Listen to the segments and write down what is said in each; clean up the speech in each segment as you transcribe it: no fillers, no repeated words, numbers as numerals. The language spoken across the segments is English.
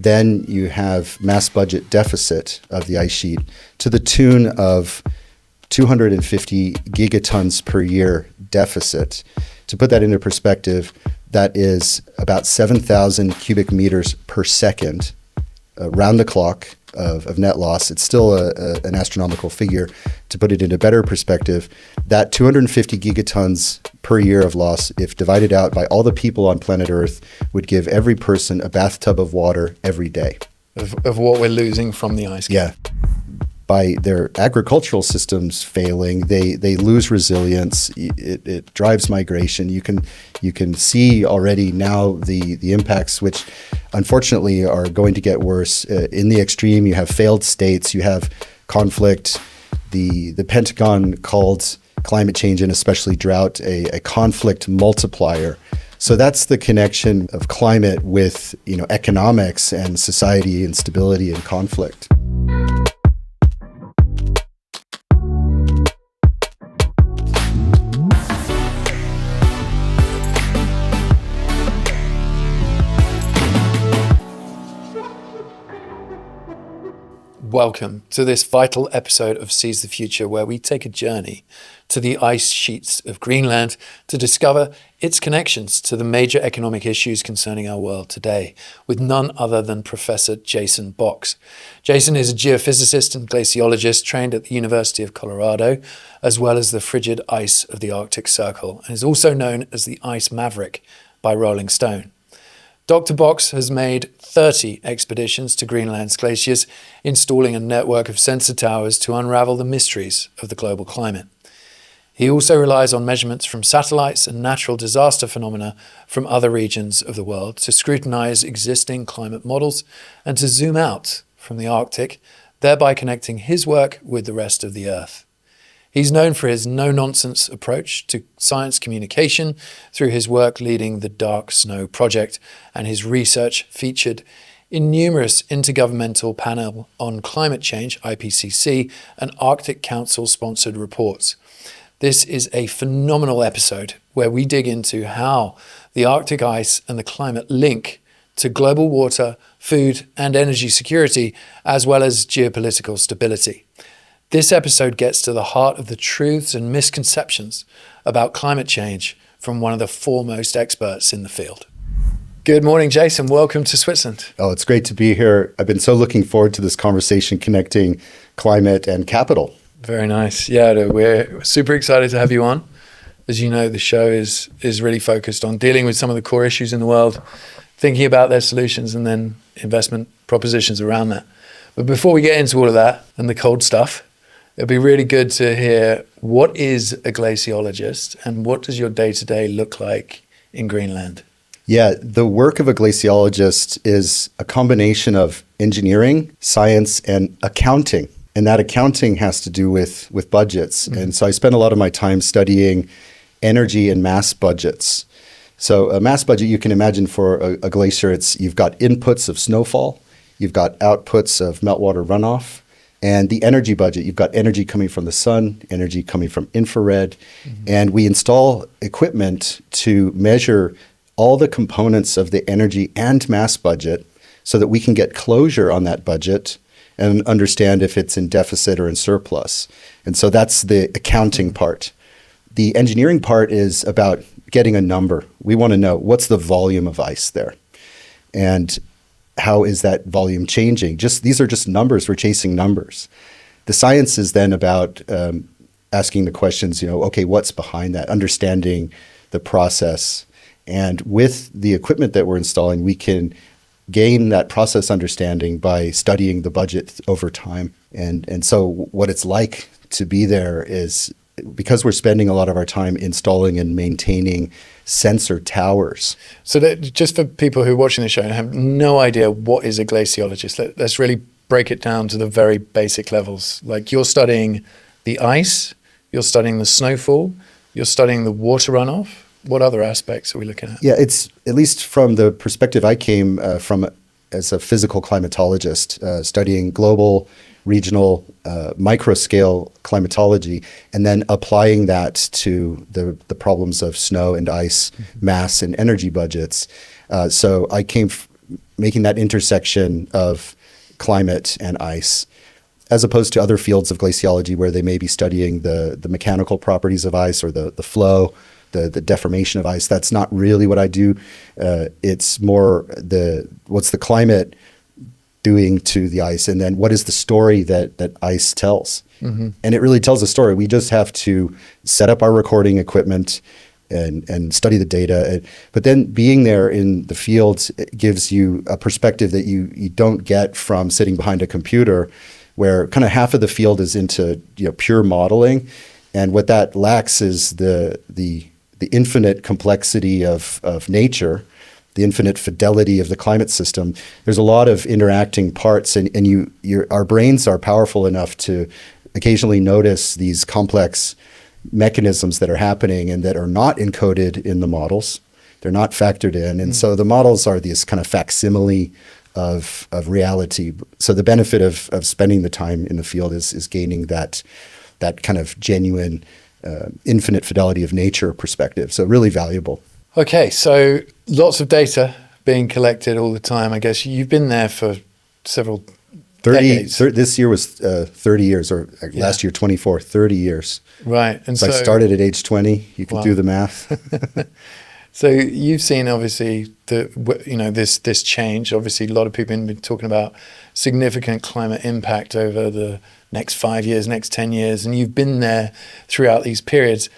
then you have mass budget deficit of the ice sheet to the tune of 250 gigatons per year deficit. To put that into perspective, that is about 7,000 cubic meters per second round the clock of net loss. It's still an astronomical figure. To put it into better perspective, that 250 gigatons per year of loss, if divided out by all the people on planet Earth, would give every person a bathtub of water every day. Of what we're losing from the ice cap. Yeah. By their agricultural systems failing, they lose resilience. It drives migration. You can see already now the impacts, which unfortunately are going to get worse. In the extreme, you have failed states, you have conflict. The Pentagon called climate change and especially drought a conflict multiplier. So that's the connection of climate with economics and society and stability and conflict. Welcome to this vital episode of Seize the Future, where we take a journey to the ice sheets of Greenland to discover its connections to the major economic issues concerning our world today, with none other than Professor Jason Box. Jason is a geophysicist and glaciologist trained at the University of Colorado, as well as the frigid ice of the Arctic Circle, and is also known as the Ice Maverick by Rolling Stone. Dr. Box has made 30 expeditions to Greenland's glaciers, installing a network of sensor towers to unravel the mysteries of the global climate. He also relies on measurements from satellites and natural disaster phenomena from other regions of the world to scrutinize existing climate models and to zoom out from the Arctic, thereby connecting his work with the rest of the Earth. He's known for his no-nonsense approach to science communication through his work leading the Dark Snow Project, and his research featured in numerous intergovernmental panel on climate change, IPCC, and Arctic Council-sponsored reports. This is a phenomenal episode where we dig into how the Arctic ice and the climate link to global water, food, and energy security, as well as geopolitical stability. This episode gets to the heart of the truths and misconceptions about climate change from one of the foremost experts in the field. Good morning, Jason. Welcome to Switzerland. Oh, it's great to be here. I've been so looking forward to this conversation connecting climate and capital. Very nice. Yeah, we're super excited to have you on. As you know, the show is really focused on dealing with some of the core issues in the world, thinking about their solutions, and then investment propositions around that. But before we get into all of that and the cold stuff, it'd be really good to hear, what is a glaciologist and what does your day-to-day look like in Greenland? Yeah, the work of a glaciologist is a combination of engineering, science, and accounting. And that accounting has to do with budgets. Mm-hmm. And so I spend a lot of my time studying energy and mass budgets. So a mass budget, you can imagine for a glacier, you've got inputs of snowfall, you've got outputs of meltwater runoff. And the energy budget, you've got energy coming from the sun, energy coming from infrared. Mm-hmm. And we install equipment to measure all the components of the energy and mass budget so that we can get closure on that budget and understand if it's in deficit or in surplus. And so that's the accounting part. The engineering part is about getting a number. We want to know, what's the volume of ice there? And how is that volume changing? These are just numbers. We're chasing numbers. The science is then about asking the questions, okay, what's behind that? Understanding the process. And with the equipment that we're installing, we can gain that process understanding by studying the budget over time. And so what it's like to be there is, because we're spending a lot of our time installing and maintaining sensor towers. So that, just for people who are watching the show and have no idea what is a glaciologist, let's really break it down to the very basic levels. Like, you're studying the ice, you're studying the snowfall, you're studying the water runoff. What other aspects are we looking at? Yeah, it's, at least from the perspective I came from as a physical climatologist, studying global, regional, micro-scale climatology, and then applying that to the problems of snow and ice, mass and energy budgets. So I came making that intersection of climate and ice, as opposed to other fields of glaciology where they may be studying the mechanical properties of ice or the flow, the deformation of ice. That's not really what I do. It's more what's the climate doing to the ice, and then what is the story that ice tells. And it really tells a story. We just have to set up our recording equipment and study the data. But then being there in the fields, it gives you a perspective that you don't get from sitting behind a computer, where kind of half of the field is into pure modeling. And what that lacks is the infinite complexity of nature, the infinite fidelity of the climate system. There's a lot of interacting parts, and our brains are powerful enough to occasionally notice these complex mechanisms that are happening and that are not encoded in the models. They're not factored in. And so the models are this kind of facsimile of reality. So the benefit of spending the time in the field is gaining that kind of genuine, infinite fidelity of nature perspective. So really valuable. Okay, so lots of data being collected all the time. I guess you've been there for several 30. This year was 30 years, or last year 24. 30 years. Right, and so I started at age 20. You can do the math. So you've seen obviously this change. Obviously, a lot of people have been talking about significant climate impact over the next 5 years, next 10 years, and you've been there throughout these periods.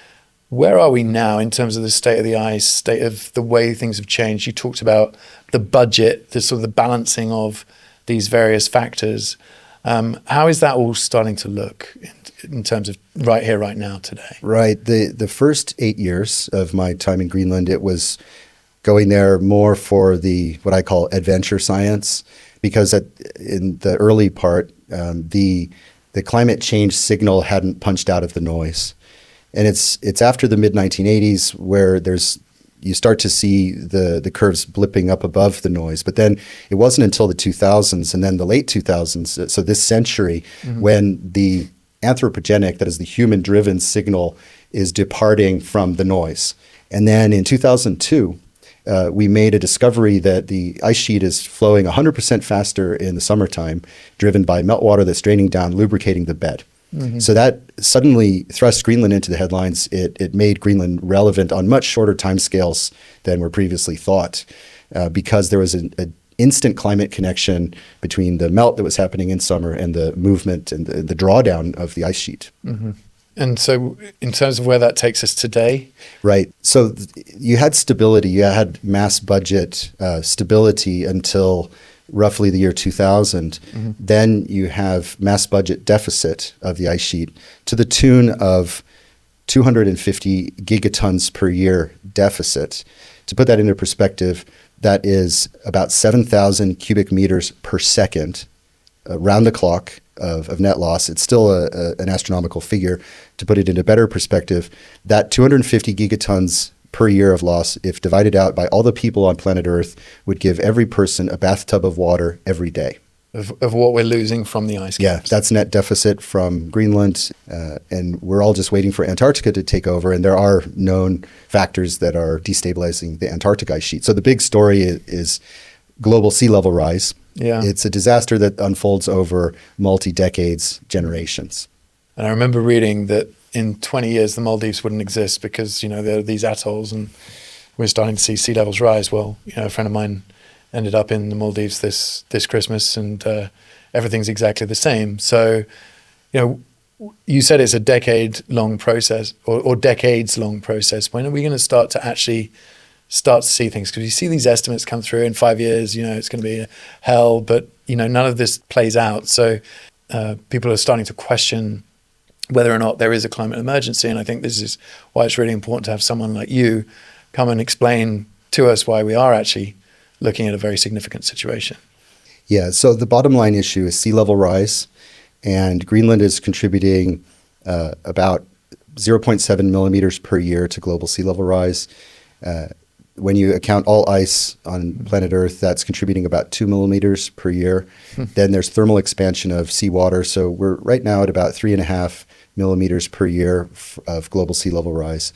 Where are we now in terms of the state of the ice, state of the way things have changed? You talked about the budget, the sort of the balancing of these various factors. How is that all starting to look in terms of right here, right now, today? Right. The first 8 years of my time in Greenland, it was going there more for what I call adventure science, because in the early part, the climate change signal hadn't punched out of the noise. And it's after the mid-1980s where you start to see the curves blipping up above the noise. But then it wasn't until the 2000s and then the late 2000s, so this century, when the anthropogenic, that is the human-driven signal, is departing from the noise. And then in 2002, we made a discovery that the ice sheet is flowing 100% faster in the summertime, driven by meltwater that's draining down, lubricating the bed. So that suddenly thrust Greenland into the headlines. It made Greenland relevant on much shorter timescales than were previously thought, because there was an instant climate connection between the melt that was happening in summer and the movement and the drawdown of the ice sheet. And so in terms of where that takes us today? Right. So you had stability. You had mass budget stability until roughly the year 2000. Then you have mass budget deficit of the ice sheet to the tune of 250 gigatons per year deficit. To put that into perspective, that is about 7,000 cubic meters per second round the clock of net loss. It's still an astronomical figure. To put it into better perspective, that 250 gigatons per year of loss, if divided out by all the people on planet Earth, would give every person a bathtub of water every day. Of what we're losing from the ice caps. Yeah, that's net deficit from Greenland, and we're all just waiting for Antarctica to take over, and there are known factors that are destabilizing the Antarctic ice sheet. So the big story is global sea level rise. Yeah. It's a disaster that unfolds over multi-decades, generations. And I remember reading that in 20 years, the Maldives wouldn't exist because, there are these atolls and we're starting to see sea levels rise. Well, a friend of mine ended up in the Maldives this Christmas, and everything's exactly the same. So, you said it's a decade-long process or decades-long process. When are we going to start to see things? Because you see these estimates come through in 5 years, it's going to be hell, but, none of this plays out. So people are starting to question whether or not there is a climate emergency. And I think this is why it's really important to have someone like you come and explain to us why we are actually looking at a very significant situation. Yeah, so the bottom line issue is sea level rise, and Greenland is contributing about 0.7 millimeters per year to global sea level rise. When you account all ice on planet Earth, that's contributing about 2 millimeters per year. Then there's thermal expansion of seawater. So we're right now at about 3.5 millimeters per year of global sea level rise.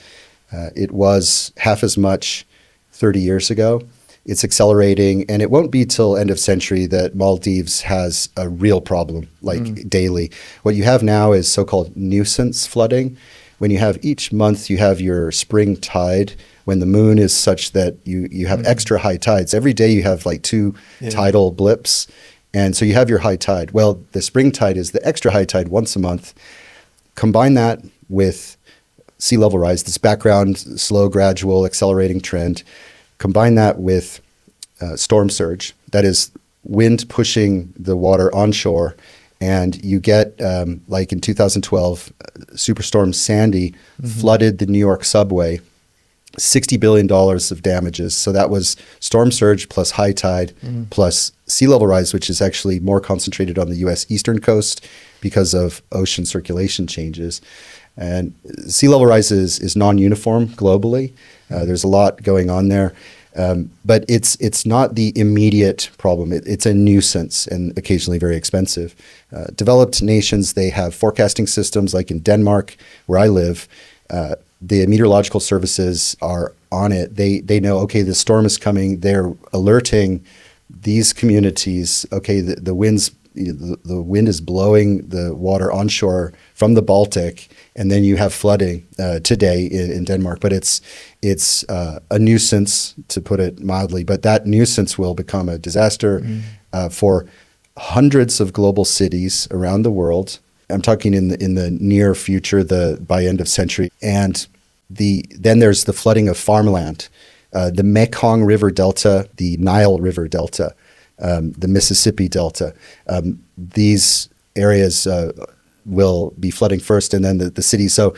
It was half as much 30 years ago. It's accelerating, and it won't be till end of century that Maldives has a real problem, like daily. What you have now is so-called nuisance flooding. When you have each month, you have your spring tide, when the moon is such that you have extra high tides. Every day you have like two tidal blips, and so you have your high tide. Well, the spring tide is the extra high tide once a month. Combine that with sea level rise, this background, slow, gradual, accelerating trend. Combine that with storm surge, that is wind pushing the water onshore, and you get, like in 2012, Superstorm Sandy flooded the New York subway, $60 billion of damages. So that was storm surge plus high tide plus sea level rise, which is actually more concentrated on the U.S. eastern coast because of ocean circulation changes. And sea level rise is non-uniform globally. There's a lot going on there. But it's not the immediate problem. It's a nuisance and occasionally very expensive. Developed nations, they have forecasting systems like in Denmark, where I live. The meteorological services are on it. They know, okay, the storm is coming. They're alerting these communities, okay, the the wind is blowing the water onshore from the Baltic, and then you have flooding today in Denmark. But it's a nuisance, to put it mildly. But that nuisance will become a disaster for hundreds of global cities around the world. I'm talking in the near future, by end of century. And then there's the flooding of farmland, the Mekong River Delta, the Nile River Delta, the Mississippi Delta. These areas will be flooding first, and then the cities. So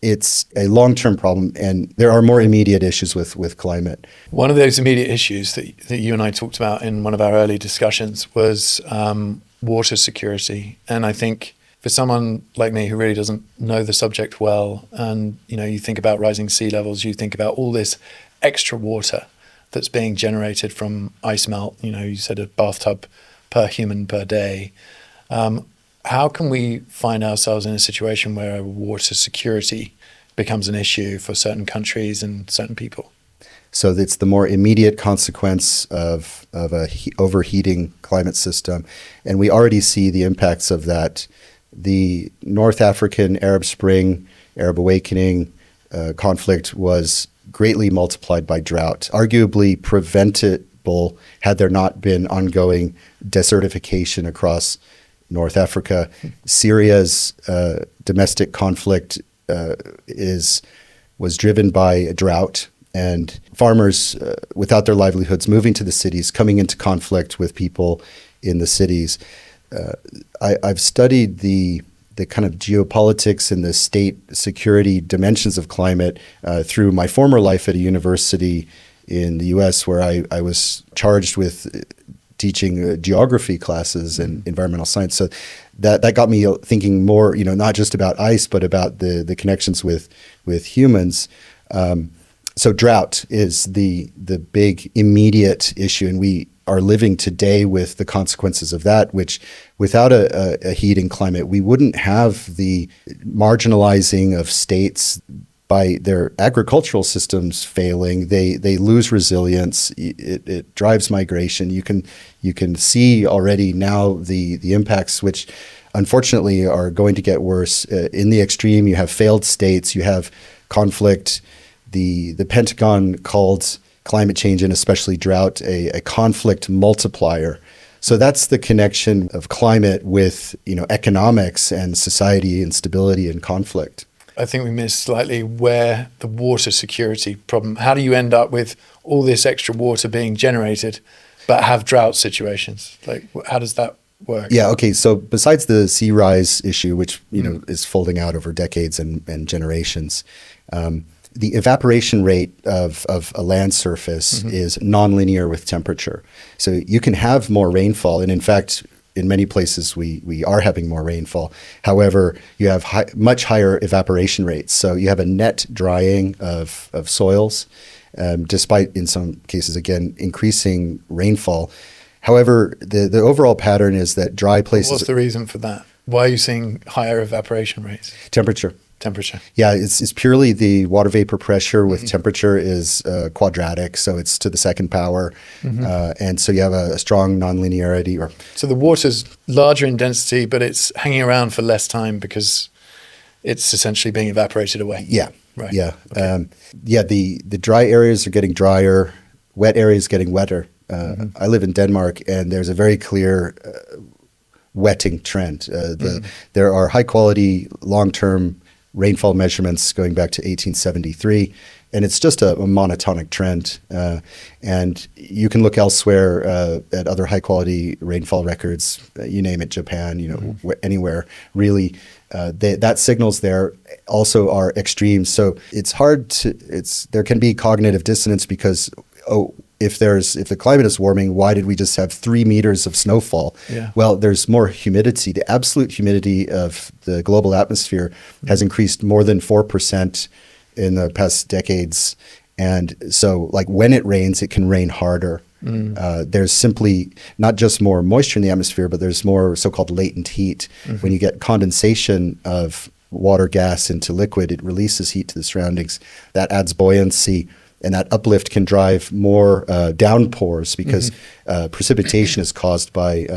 it's a long-term problem, and there are more immediate issues with climate. One of those immediate issues that you and I talked about in one of our early discussions was water security. And I think for someone like me who really doesn't know the subject well, and you think about rising sea levels, you think about all this extra water that's being generated from ice melt. You said a bathtub per human per day. How can we find ourselves in a situation where water security becomes an issue for certain countries and certain people? So it's the more immediate consequence of a overheating climate system. And we already see the impacts of that. The North African Arab Spring, Arab Awakening conflict was greatly multiplied by drought, arguably preventable had there not been ongoing desertification across North Africa. Syria's domestic conflict was driven by a drought, and farmers without their livelihoods moving to the cities, coming into conflict with people in the cities. I've studied the kind of geopolitics and the state security dimensions of climate through my former life at a university in the U.S., where I was charged with teaching geography classes and environmental science. So that got me thinking more, not just about ice, but about the connections with humans. So drought is the big immediate issue, and we are living today with the consequences of that, which without a heating climate, we wouldn't have the marginalizing of states by their agricultural systems failing. They lose resilience. It drives migration. You can see already now the impacts, which unfortunately are going to get worse. In the extreme, you have failed states, you have conflict. The Pentagon called climate change, and especially drought, a conflict multiplier. So that's the connection of climate with economics and society and stability and conflict. I think we missed slightly where the water security problem. How do you end up with all this extra water being generated, but have drought situations? Like, how does that work? Yeah. Okay. So besides the sea rise issue, which is folding out over decades and generations. The evaporation rate of a land surface is nonlinear with temperature. So you can have more rainfall. And in fact, in many places, we are having more rainfall. However, you have much higher evaporation rates. So you have a net drying of soils, despite in some cases, again, increasing rainfall. However, the overall pattern is that dry places... What's the reason for that? Why are you seeing higher evaporation rates? Temperature. temperature? Yeah, it's purely the water vapor pressure with temperature is quadratic, so it's to the second power. And so you have a strong nonlinearity. So the water's larger in density, but it's hanging around for less time because it's essentially being evaporated away. Yeah, Right. yeah. Okay. The dry areas are getting drier, wet areas getting wetter. I live in Denmark, and there's a very clear wetting trend. There are high-quality, long-term rainfall measurements going back to 1873, and it's just a monotonic trend. And you can look elsewhere at other high-quality rainfall records. You name it, Japan, anywhere really. That signals there also are extreme. So it's hard to. There can be cognitive dissonance because if the climate is warming, why did we just have 3 meters of snowfall? Yeah. Well, there's more humidity. The absolute humidity of the global atmosphere has increased more than 4% in the past decades. And so like when it rains, it can rain harder. There's simply not just more moisture in the atmosphere, but there's more so-called latent heat. When you get condensation of water gas into liquid, it releases heat to the surroundings. That adds buoyancy. And that uplift can drive more downpours because precipitation is caused by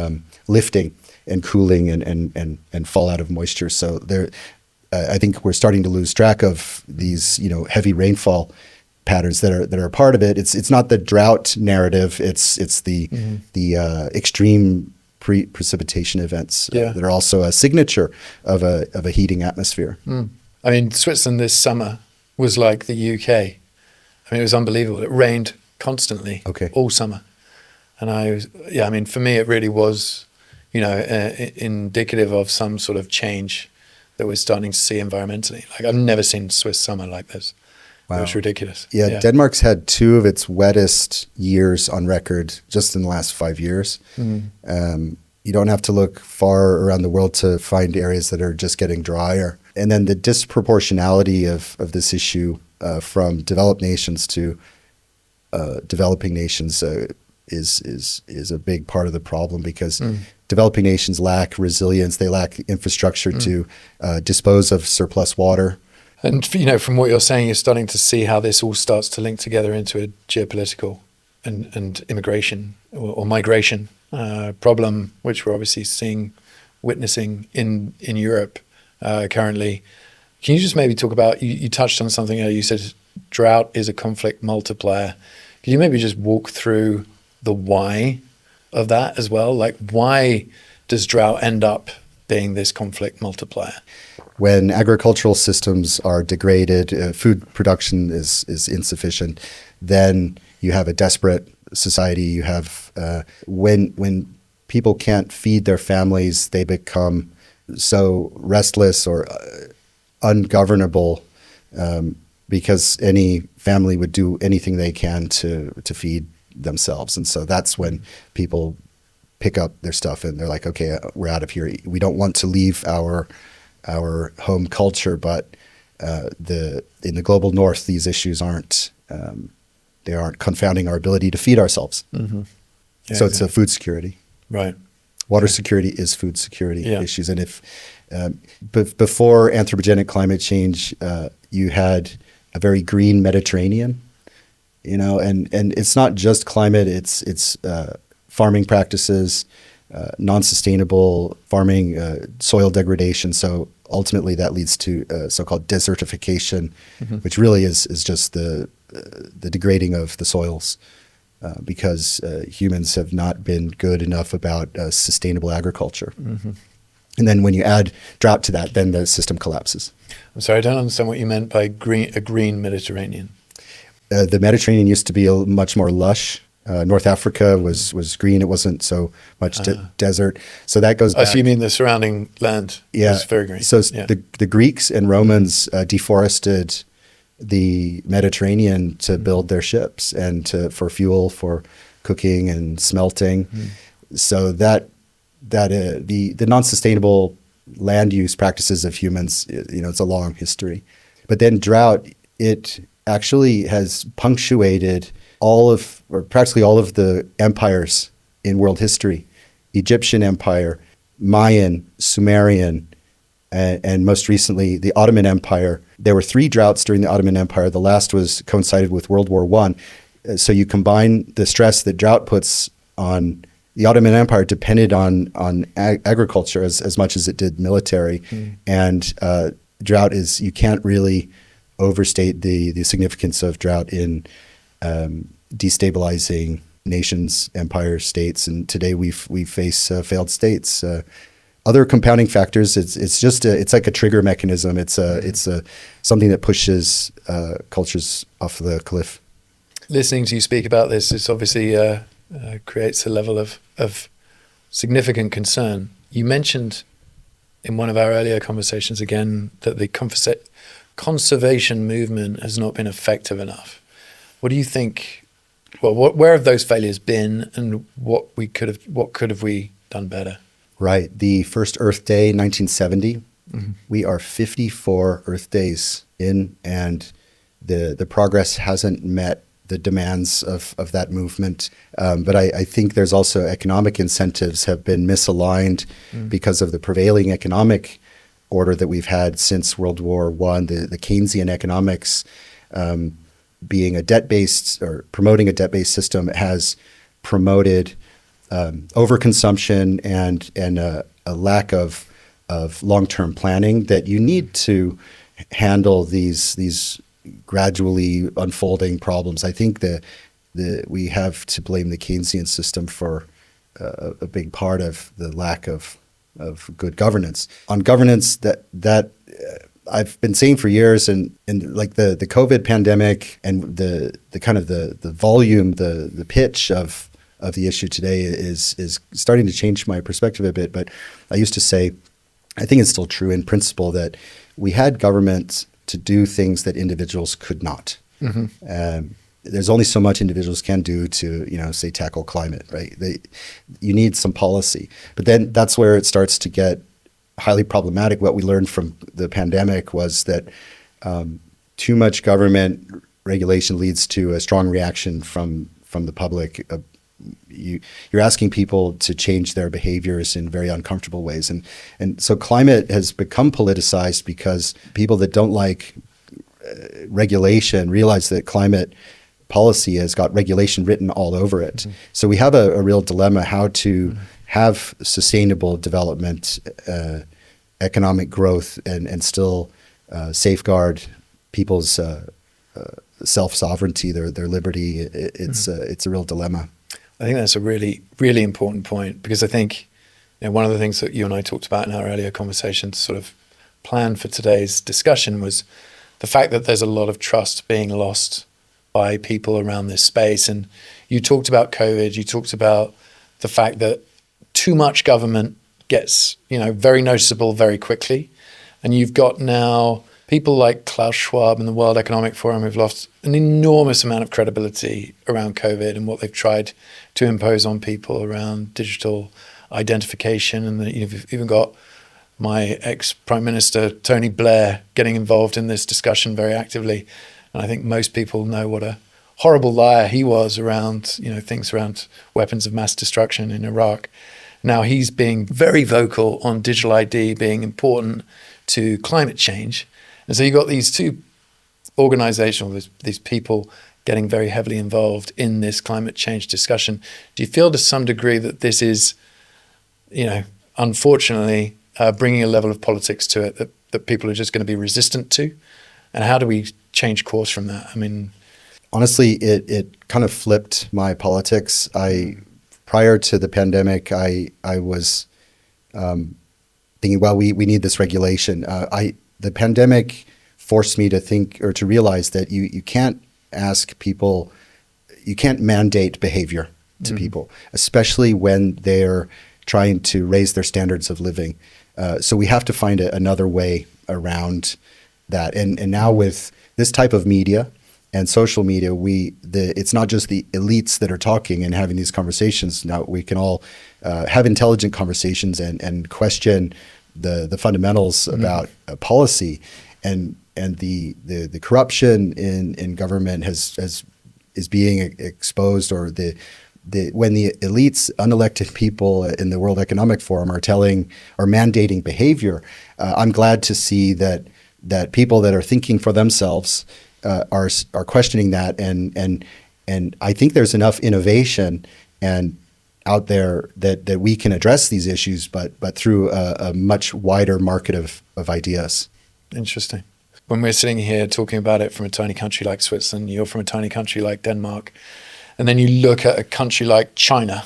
lifting and cooling and fallout of moisture. So I think we're starting to lose track of these, heavy rainfall patterns that are a part of it. It's not the drought narrative. It's the extreme precipitation events that are also a signature of a heating atmosphere. I mean, Switzerland this summer was like the UK. I mean, it was unbelievable. It rained constantly all summer. And for me, it really was, indicative of some sort of change that we're starting to see environmentally. Like I've never seen Swiss summer like this. Wow. It was ridiculous. Yeah, Denmark's had 2 of its wettest years on record just in the last 5 years. You don't have to look far around the world to find areas that are just getting drier. And then the disproportionality of this issue from developed nations to developing nations is a big part of the problem because developing nations lack resilience. They lack infrastructure to dispose of surplus water. And, from what you're saying, you're starting to see how this all starts to link together into a geopolitical and immigration or migration problem, which we're obviously witnessing in Europe currently. Can you just maybe talk about, you touched on something earlier, you said drought is a conflict multiplier. Can you maybe just walk through the why of that as well? Like why does drought end up being this conflict multiplier? When agricultural systems are degraded, food production is insufficient, then you have a desperate society. You have, when people can't feed their families, they become so restless or ungovernable because any family would do anything they can to feed themselves. And so that's when people pick up their stuff and they're like, okay, we're out of here. We don't want to leave our home culture, but in the global north, these issues aren't confounding our ability to feed ourselves. Yeah, so it's a food security. Right. Water security is food security issues. And if before anthropogenic climate change, you had a very green Mediterranean, and it's not just climate, it's farming practices, non-sustainable farming, soil degradation. So ultimately that leads to so-called desertification, which really is just the degrading of the soils because humans have not been good enough about sustainable agriculture. And then when you add drought to that, then the system collapses. I'm sorry, I don't understand what you meant by a green Mediterranean. The Mediterranean used to be much more lush. North Africa was green. It wasn't so much desert. So that goes back. So you mean the surrounding land was very green. So the Greeks and Romans deforested the Mediterranean to build their ships and for fuel, for cooking and smelting. So the non-sustainable land use practices of humans, it's a long history. But then drought, it actually has punctuated practically all of the empires in world history: Egyptian Empire, Mayan, Sumerian, and most recently the Ottoman Empire. There were 3 droughts during the Ottoman Empire. The last was coincided with World War I. So you combine the stress that drought puts on the Ottoman Empire depended on agriculture as much as it did military. And drought is, you can't really overstate the significance of drought in destabilizing nations, empire, states. And today we face failed states. Other compounding factors, it's like a trigger mechanism. It's something that pushes cultures off the cliff. Listening to you speak about this is obviously creates a level of significant concern. You mentioned in one of our earlier conversations again that the conservation movement has not been effective enough. What do you think? Well, where have those failures been, and what could have we done better? Right. The first Earth Day, 1970. We are 54 Earth days in, and the progress hasn't met the demands of that movement. But I think there's also economic incentives have been misaligned because of the prevailing economic order that we've had since World War I, the Keynesian economics being a debt-based or promoting a debt-based system has promoted overconsumption and a lack of long-term planning that you need to handle these gradually unfolding problems. I think we have to blame the Keynesian system for a big part of the lack of good governance. On governance, that I've been saying for years, and like the COVID pandemic and the kind of the volume, the pitch of the issue today is starting to change my perspective a bit. But I used to say, I think it's still true in principle, that we had government to do things that individuals could not. There's only so much individuals can do to, say, tackle climate, right? You need some policy. But then that's where it starts to get highly problematic. What we learned from the pandemic was that too much government regulation leads to a strong reaction from the public. You're asking people to change their behaviors in very uncomfortable ways. And so climate has become politicized because people that don't like regulation realize that climate policy has got regulation written all over it. So we have a real dilemma how to have sustainable development, economic growth, and still safeguard people's self-sovereignty, their liberty. It's a real dilemma. I think that's a really, really important point, because I think one of the things that you and I talked about in our earlier conversations, sort of planned for today's discussion, was the fact that there's a lot of trust being lost by people around this space. And you talked about COVID, you talked about the fact that too much government gets, very noticeable very quickly. And you've got now people like Klaus Schwab and the World Economic Forum who've lost an enormous amount of credibility around COVID and what they've tried to impose on people around digital identification. And you've even got my ex-Prime Minister, Tony Blair, getting involved in this discussion very actively. And I think most people know what a horrible liar he was around, things around weapons of mass destruction in Iraq. Now he's being very vocal on digital ID being important to climate change. And so you've got these two organizations, these people getting very heavily involved in this climate change discussion. Do you feel to some degree that this is, unfortunately, bringing a level of politics to it that people are just going to be resistant to? And how do we change course from that? I mean, honestly, it kind of flipped my politics. Prior to the pandemic, I was thinking, well, we need this regulation. The pandemic forced me to think or to realize that you can't ask people, you can't mandate behavior to people, especially when they're trying to raise their standards of living. So we have to find another way around that. And now with this type of media and social media, it's not just the elites that are talking and having these conversations. Now we can all have intelligent conversations and question the fundamentals about policy, and the corruption in government is being exposed, or the when the elites, unelected people in the World Economic Forum are mandating behavior, I'm glad to see that people that are thinking for themselves are questioning that, and I think there's enough innovation and out there that we can address these issues, but through a much wider market of ideas. Interesting. When we're sitting here talking about it from a tiny country like Switzerland, you're from a tiny country like Denmark, and then you look at a country like China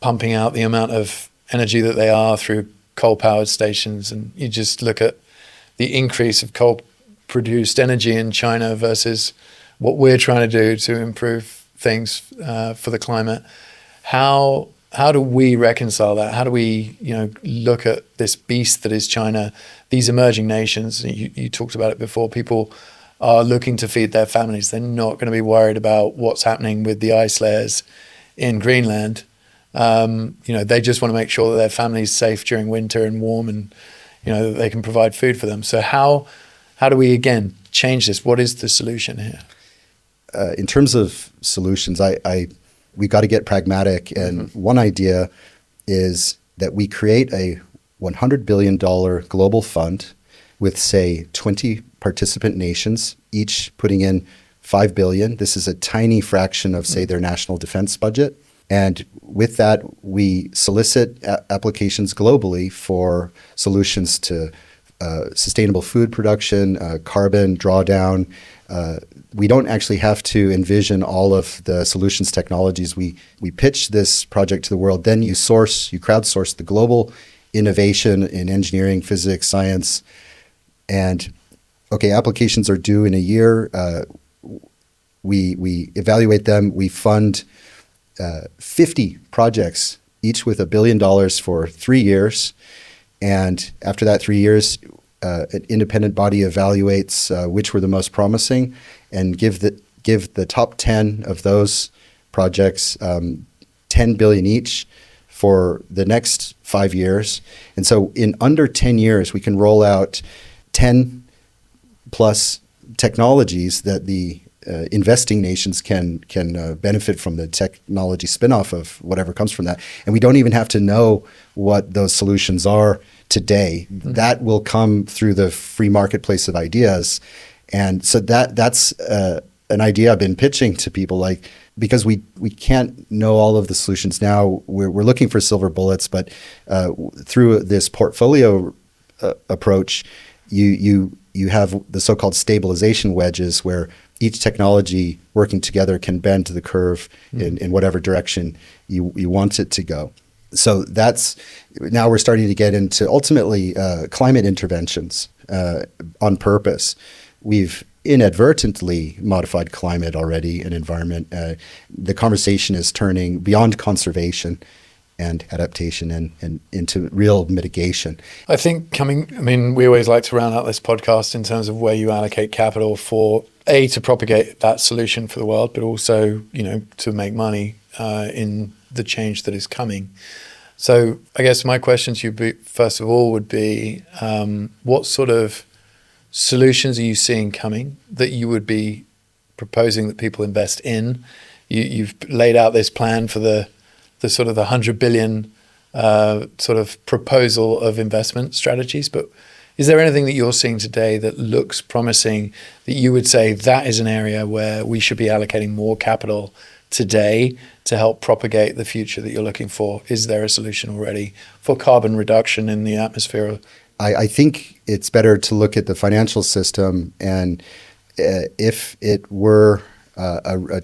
pumping out the amount of energy that they are through coal-powered stations, and you just look at the increase of coal-produced energy in China versus what we're trying to do to improve things for the climate. How do we reconcile that? How do we, look at this beast that is China, these emerging nations? You talked about it before. People are looking to feed their families. They're not going to be worried about what's happening with the ice layers in Greenland. They just want to make sure that their family's safe during winter and warm, and that they can provide food for them. So how do we again change this? What is the solution here? In terms of solutions, we've got to get pragmatic. And one idea is that we create a $100 billion global fund with, say, 20 participant nations, each putting in $5 billion. This is a tiny fraction of, say, their national defense budget. And with that, we solicit applications globally for solutions to sustainable food production, carbon drawdown. We don't actually have to envision all of the solutions technologies. We pitch this project to the world. Then you crowdsource the global innovation in engineering, physics, science. And applications are due in a year. We evaluate them. We fund 50 projects, each with $1 billion for 3 years. And after that 3 years, an independent body evaluates which were the most promising, and give the top 10 of those projects $10 billion each for the next 5 years. And so in under 10 years, we can roll out 10 plus technologies that the investing nations can benefit from the technology spinoff of whatever comes from that. And we don't even have to know what those solutions are today. That will come through the free marketplace of ideas. And so that's an idea I've been pitching to people, because we can't know all of the solutions now. We're looking for silver bullets, but through this portfolio approach, you have the so-called stabilization wedges, where each technology working together can bend the curve in whatever direction you want it to go. So now we're starting to get into ultimately climate interventions on purpose. We've inadvertently modified climate already and environment. The conversation is turning beyond conservation and adaptation and into real mitigation. I think we always like to round out this podcast in terms of where you allocate capital for to propagate that solution for the world, but also, to make money in the change that is coming. So I guess my question to you, first of all, would be, what sort of solutions are you seeing coming that you would be proposing that people invest in? You've laid out this plan for the sort of the 100 billion sort of proposal of investment strategies, but is there anything that you're seeing today that looks promising that you would say that is an area where we should be allocating more capital today to help propagate the future that you're looking for? Is there a solution already for carbon reduction in the atmosphere? I think it's better to look at the financial system, and if it were a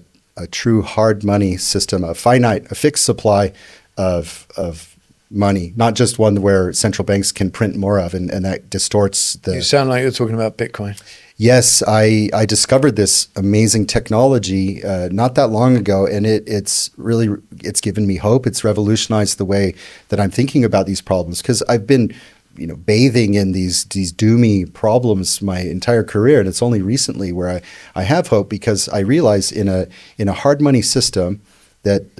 true hard money system, a fixed supply of money, not just one where central banks can print more of, and that distorts the... You sound like you're talking about Bitcoin. Yes, I discovered this amazing technology not that long ago, and it's given me hope. It's revolutionized the way that I'm thinking about these problems, because I've been bathing in these doomy problems my entire career, and it's only recently where I have hope, because I realize in a hard money system that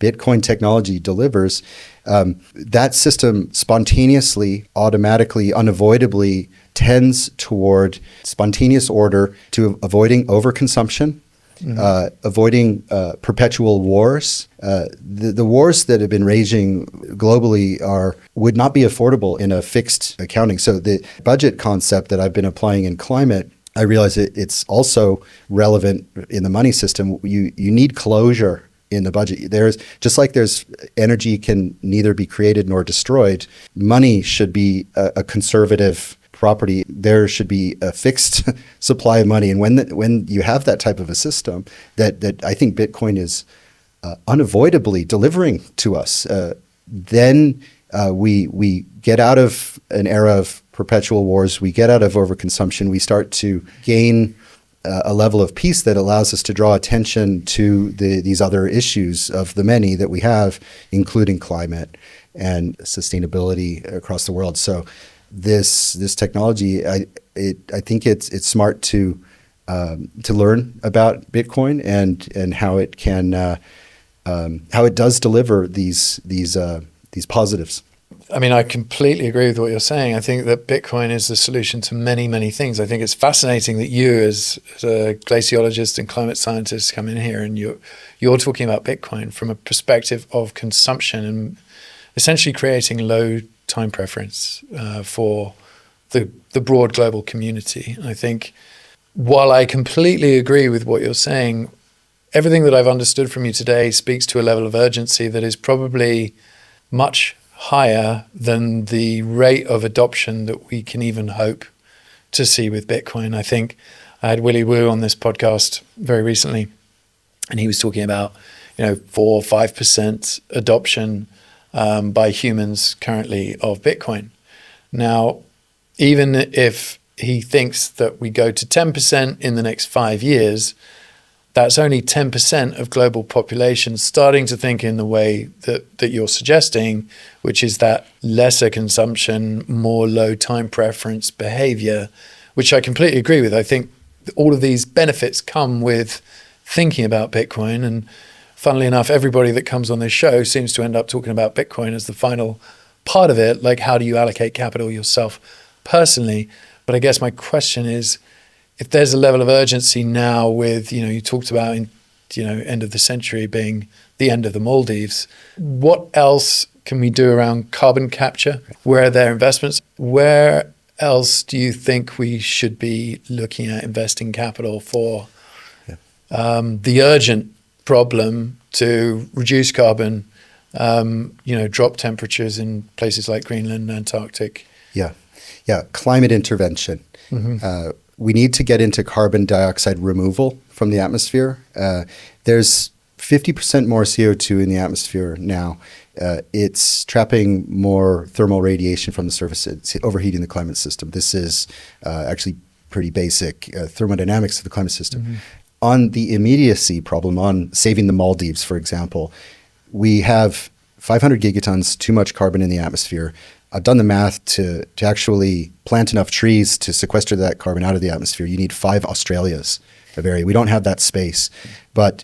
Bitcoin technology delivers, that system spontaneously, automatically, unavoidably tends toward spontaneous order, to avoiding overconsumption, avoiding perpetual wars. The wars that have been raging globally would not be affordable in a fixed accounting. So the budget concept that I've been applying in climate, I realize it's also relevant in the money system. You need closure in the budget. There's energy can neither be created nor destroyed. Money should be a conservative property. There should be a fixed supply of money, and when you have that type of a system, that I think Bitcoin is unavoidably delivering to us, then we get out of an era of perpetual wars. We get out of overconsumption. We start to gain a level of peace that allows us to draw attention to these other issues of the many that we have, including climate and sustainability across the world. So this technology, I think it's smart to learn about Bitcoin and how it can how it does deliver these positives. I mean, I completely agree with what you're saying. I think that Bitcoin is the solution to many, many things. I think it's fascinating that you, as a glaciologist and climate scientist, come in here and you're talking about Bitcoin from a perspective of consumption and essentially creating low time preference for the broad global community. I think while I completely agree with what you're saying, everything that I've understood from you today speaks to a level of urgency that is probably much higher than the rate of adoption that we can even hope to see with Bitcoin. I think I had Willy Woo on this podcast very recently, and he was talking about 4 or 5% adoption by humans currently of Bitcoin. Now, even if he thinks that we go to 10% in the next 5 years, that's only 10% of global population starting to think in the way that you're suggesting, which is that lesser consumption, more low time preference behavior, which I completely agree with. I think all of these benefits come with thinking about Bitcoin. And funnily enough, everybody that comes on this show seems to end up talking about Bitcoin as the final part of it. Like, how do you allocate capital yourself personally? But I guess my question is, if there's a level of urgency now with, you talked about end of the century being the end of the Maldives, what else can we do around carbon capture? Where are there investments? Where else do you think we should be looking at investing capital for the urgent problem to reduce carbon, drop temperatures in places like Greenland and Antarctic? Yeah, climate intervention. Mm-hmm. We need to get into carbon dioxide removal from the atmosphere. There's 50% more CO2 in the atmosphere now. It's trapping more thermal radiation from the surface. It's overheating the climate system. This is actually pretty basic thermodynamics of the climate system. Mm-hmm. On the immediacy problem, on saving the Maldives, for example, we have 500 gigatons, too much carbon in the atmosphere. I've done the math to actually plant enough trees to sequester that carbon out of the atmosphere. You need 5 Australias of area. We don't have that space. But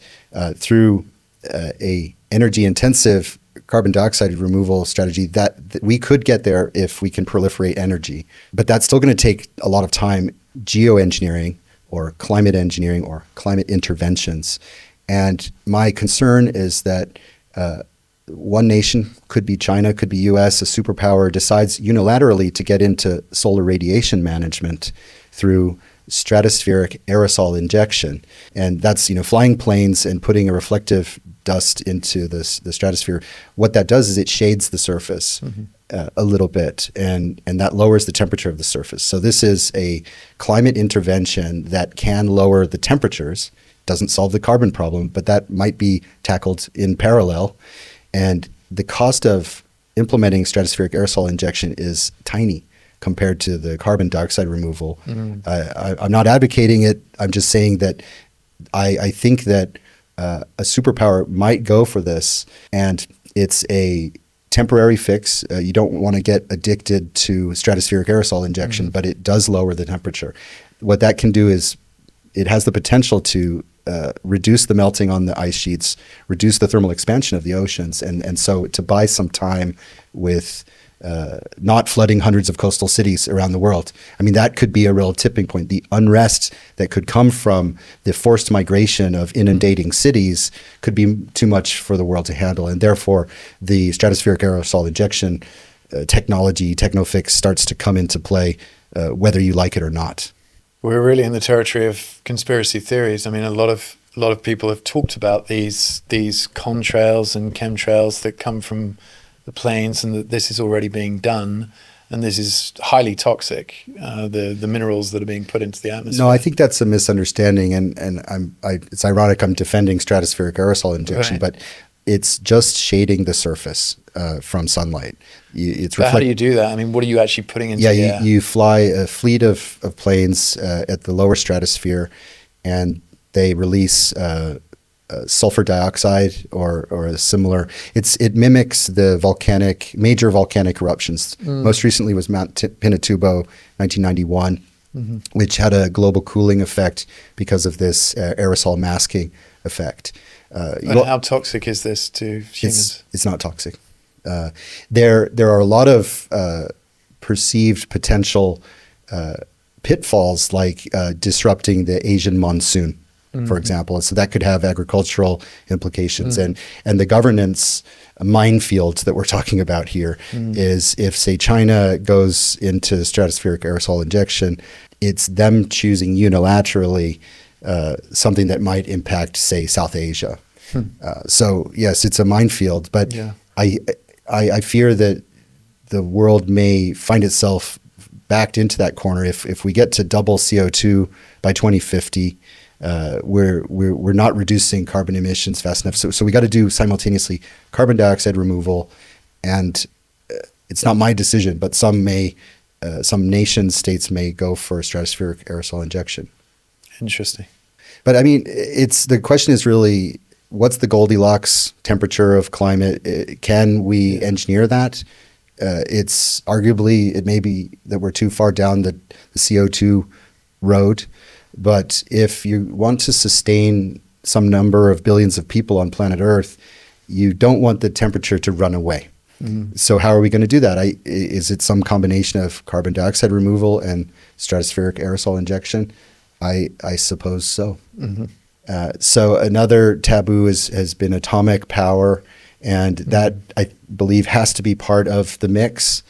through a energy intensive carbon dioxide removal strategy, that we could get there if we can proliferate energy. But that's still going to take a lot of time. Geoengineering or climate engineering or climate interventions. And my concern is that one nation, could be China, could be US, a superpower, decides unilaterally to get into solar radiation management through stratospheric aerosol injection. And that's, flying planes and putting a reflective dust into the stratosphere. What that does is it shades the surface a little bit, and that lowers the temperature of the surface. So this is a climate intervention that can lower the temperatures. Doesn't solve the carbon problem, but that might be tackled in parallel. And the cost of implementing stratospheric aerosol injection is tiny compared to the carbon dioxide removal. Mm-hmm. I'm not advocating it. I'm just saying that I think that a superpower might go for this, and it's a temporary fix. You don't want to get addicted to stratospheric aerosol injection, but it does lower the temperature. What that can do is it has the potential to reduce the melting on the ice sheets, reduce the thermal expansion of the oceans, and so to buy some time with not flooding hundreds of coastal cities around the world. I mean, that could be a real tipping point. The unrest that could come from the forced migration of inundating cities could be too much for the world to handle. And therefore, the stratospheric aerosol injection technology, technofix, starts to come into play, whether you like it or not. We're really in the territory of conspiracy theories. I mean, a lot of people have talked about these contrails and chemtrails that come from the planes, and that this is already being done, and this is highly toxic. The minerals that are being put into the atmosphere. No, I think that's a misunderstanding, and it's ironic I'm defending stratospheric aerosol injection, Right. but it's just shading the surface from sunlight. But how do you do that? I mean, what are you actually putting into the air? You fly a fleet of planes at the lower stratosphere, and they release sulfur dioxide or a similar. It mimics the major volcanic eruptions. Most recently was Mount Pinatubo, 1991, which had a global cooling effect because of this aerosol masking effect. And how toxic is this to humans? It's not toxic. There are a lot of perceived potential pitfalls, like disrupting the Asian monsoon, for example. And so that could have agricultural implications. And the governance minefield that we're talking about here is, if, say, China goes into stratospheric aerosol injection, it's them choosing unilaterally something that might impact, say, South Asia. So yes, it's a minefield, but Yeah. I fear that the world may find itself backed into that corner if we get to double CO2 by 2050. We're not reducing carbon emissions fast enough. So we got to do simultaneously carbon dioxide removal, and it's not my decision, but some nation states may go for stratospheric aerosol injection. Interesting. But I mean, the question is really, what's the Goldilocks temperature of climate? Can we engineer that? It's arguably, it may be that we're too far down the CO2 road. But if you want to sustain some number of billions of people on planet Earth, you don't want the temperature to run away. So how are we going to do that? Is it some combination of carbon dioxide removal and stratospheric aerosol injection? I suppose so. So another taboo has been atomic power, and that, I believe, has to be part of the mix,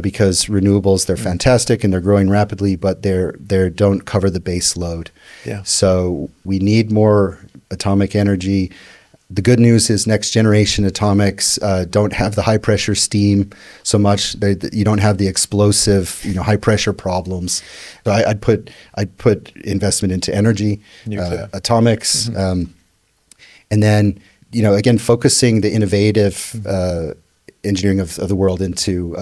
because renewables, they're fantastic and they're growing rapidly, but they don't cover the base load. Yeah. So we need more atomic energy. The good news is next generation atomics don't have the high pressure steam so much. You don't have the explosive, high pressure problems. So I'd put investment into energy, atomics, and then again focusing the innovative engineering of the world into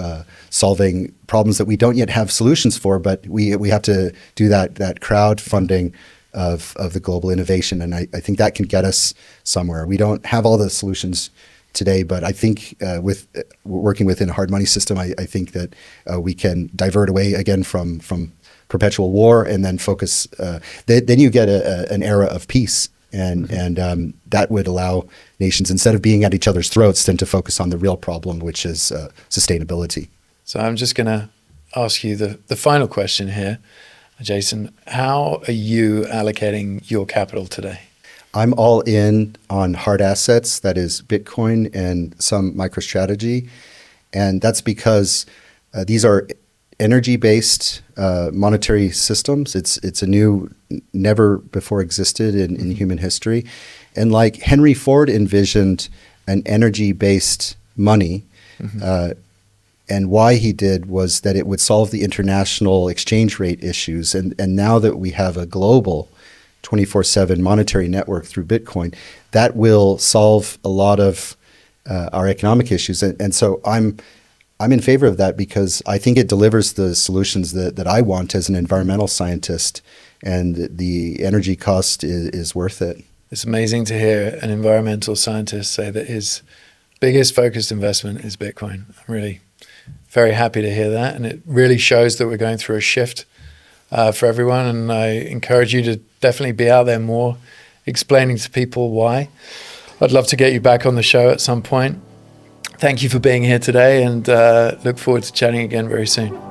solving problems that we don't yet have solutions for, but we have to do that crowdfunding of the global innovation, and I think that can get us somewhere. We don't have all the solutions today, but I think with working within a hard money system, I think that we can divert away again from perpetual war and then focus. Then you get an era of peace, and that would allow nations, instead of being at each other's throats, then to focus on the real problem, which is sustainability. So I'm just going to ask you the final question here, Jason. How are you allocating your capital today? I'm all in on hard assets, that is Bitcoin and some MicroStrategy. And that's because these are energy-based monetary systems. It's a new, never before existed in human history. And like Henry Ford envisioned an energy-based money, and why he did was that it would solve the international exchange rate issues. And now that we have a global 24/7 monetary network through Bitcoin, that will solve a lot of our economic issues. And so I'm in favor of that, because I think it delivers the solutions that I want as an environmental scientist, and the energy cost is worth it. It's amazing to hear an environmental scientist say that his biggest focused investment is Bitcoin. I'm really very happy to hear that, and it really shows that we're going through a shift for everyone, and I encourage you to definitely be out there more explaining to people why. I'd love to get you back on the show at some point. Thank you for being here today, and look forward to chatting again very soon.